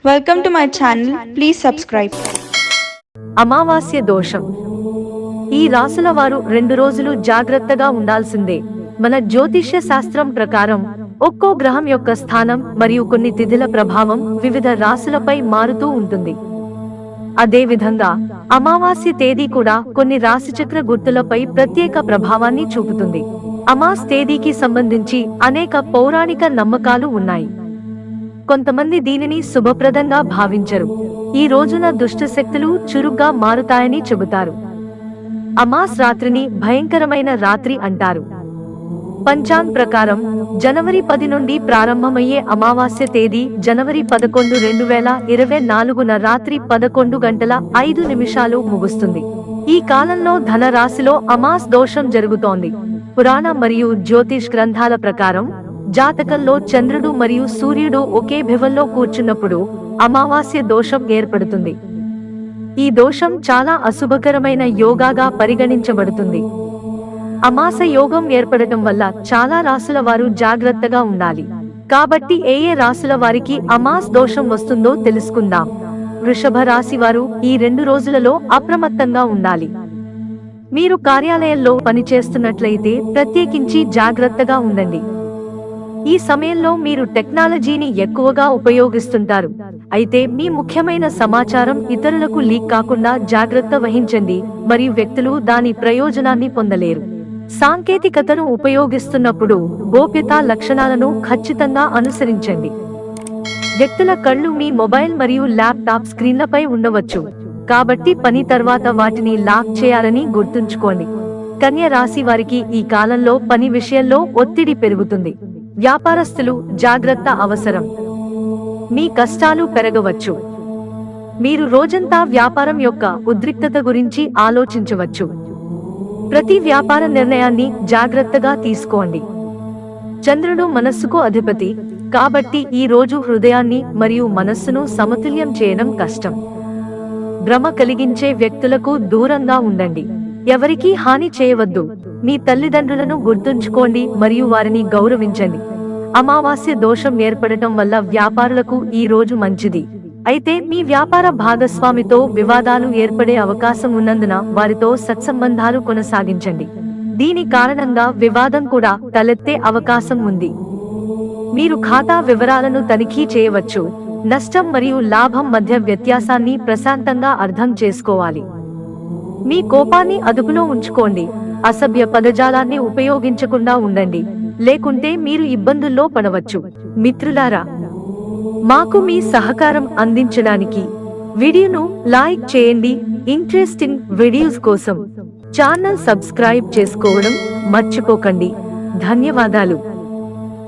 Welcome to my channel. Please subscribe. అమావాస్య దోషం. ఈ రాసుల వారు 2 రోజులు జాగ్రత్తగా ఉండాల్సిందే. మన జ్యోతిష్య శాస్త్రం ప్రకారం ఒక్కో గ్రహం యొక్క స్థానం మరియు కొన్ని తిథుల ప్రభావం వివిధ రాసులపై మారుతూ ఉంటుంది. అదే విధంగా అమావాస్య తేదీ కూడా కొన్ని రాశిచక్ర గుర్తులపై ప్రత్యేక ప్రభావాన్ని చూపుతుంది. అమాస్ తేదీకి సంబంధించి అనేక పౌరాణిక నమ్మకాలు ఉన్నాయి. కొంతమంది దీనిని శుభప్రదంగా భావించరు. ఈ రోజున దుష్టశక్తులు చురుగ్గా మారుతాయని చెబుతారు. అమాస్ రాత్రిని భయంకరమైన రాత్రి అంటారు. పంచాంగ్ ప్రకారం జనవరి 10 నుండి ప్రారంభమయ్యే అమావాస్య తేదీ జనవరి 11, 2024న రాత్రి 11:05 ముగుస్తుంది. ఈ కాలంలో ధన రాశిలో అమాస్ దోషం జరుగుతోంది. పురాణ మరియు జ్యోతిష్ గ్రంథాల ప్రకారం జాతకంలో చంద్రుడు మరియు సూర్యుడు ఒకే భివంలో కూర్చున్నప్పుడు అమావాస్య దోషం ఏర్పడుతుంది. ఈ దోషం చాలా అశుభకరమైన యోగాగా పరిగణించబడుతుంది. అమాస యోగం ఏర్పడటం వల్ల చాలా రాసుల వారు జాగ్రత్తగా ఉండాలి. కాబట్టి ఏ రాసుల వారికి అమాస్ దోషం వస్తుందో తెలుసుకుందాం. వృషభ రాశి వారు ఈ 2 రోజులలో అప్రమత్తంగా ఉండాలి. మీరు కార్యాలయంలో పనిచేస్తున్నట్లయితే ప్రత్యేకించి జాగ్రత్తగా ఉండండి. ఈ సమయంలో మీరు టెక్నాలజీని ఎక్కువగా ఉపయోగిస్తుంటారు. అయితే మీ ముఖ్యమైన సమాచారం ఇతరులకు లీక్ కాకుండా జాగ్రత్త వహించండి మరియు వ్యక్తులు దాని ప్రయోజనాన్ని పొందలేరు. సాంకేతికతను ఉపయోగిస్తున్నప్పుడు గోప్యతా లక్షణాలను ఖచ్చితంగా అనుసరించండి. వ్యక్తుల కళ్ళు మీ మొబైల్ మరియు ల్యాప్టాప్ స్క్రీన్లపై ఉండవచ్చు, కాబట్టి పని తర్వాత వాటిని లాక్ చేయాలని గుర్తుంచుకోండి. కన్య రాశి వారికి ఈ కాలంలో పని విషయంలో ఒత్తిడి పెరుగుతుంది. వ్యాపారస్తులు జాగ్రత్త అవసరం. మీ కష్టాలు పెరగవచ్చు. మీరు రోజంతా వ్యాపారం యొక్క ఉద్రిక్తత గురించి ఆలోచించవచ్చు. ప్రతి వ్యాపార నిర్ణయాన్ని జాగ్రత్తగా తీసుకోండి. చంద్రుడు మనస్సుకు అధిపతి, కాబట్టి ఈ రోజు హృదయాన్ని మరియు మనస్సును సమతుల్యం చేయడం కష్టం. భ్రమ కలిగించే వ్యక్తులకు దూరంగా ఉండండి. ఎవరికీ హాని చేయవద్దు. మీ తల్లిదండ్రులను గుర్తుంచుకోండి మరియు వారిని గౌరవించండి. అమావాస్య దోషం ఏర్పడటం వల్ల వ్యాపారులకు ఈ రోజు మంచిది. అయితే మీ వ్యాపార భాగస్వామితో వివాదాలు ఏర్పడే అవకాశం ఉన్నందున వారితో సత్సంబంధాలు కొనసాగించండి. దీని కారణంగా వివాదం కూడా తలెత్తే అవకాశం ఉంది. మీరు ఖాతా వివరాలను తనిఖీ చేయవచ్చు. నష్టం మరియు లాభం మధ్య వ్యత్యాసాన్ని ప్రశాంతంగా అర్థం చేసుకోవాలి. మీ కోపాన్ని అదుపులో ఉంచుకోండి. అసభ్య పదజాలాన్ని ఉపయోగించకుండా ఉండండి, లేకుంటే మీరు ఇబ్బందుల్లో పడవచ్చు. మిత్రులారా, మాకు మీ సహకారం అందించడానికి వీడియోను లైక్ చేయండి. ఇంట్రెస్టింగ్ వీడియోస్ కోసం ఛానల్ సబ్స్క్రైబ్ చేసుకోవడం మర్చిపోకండి. ధన్యవాదాలు.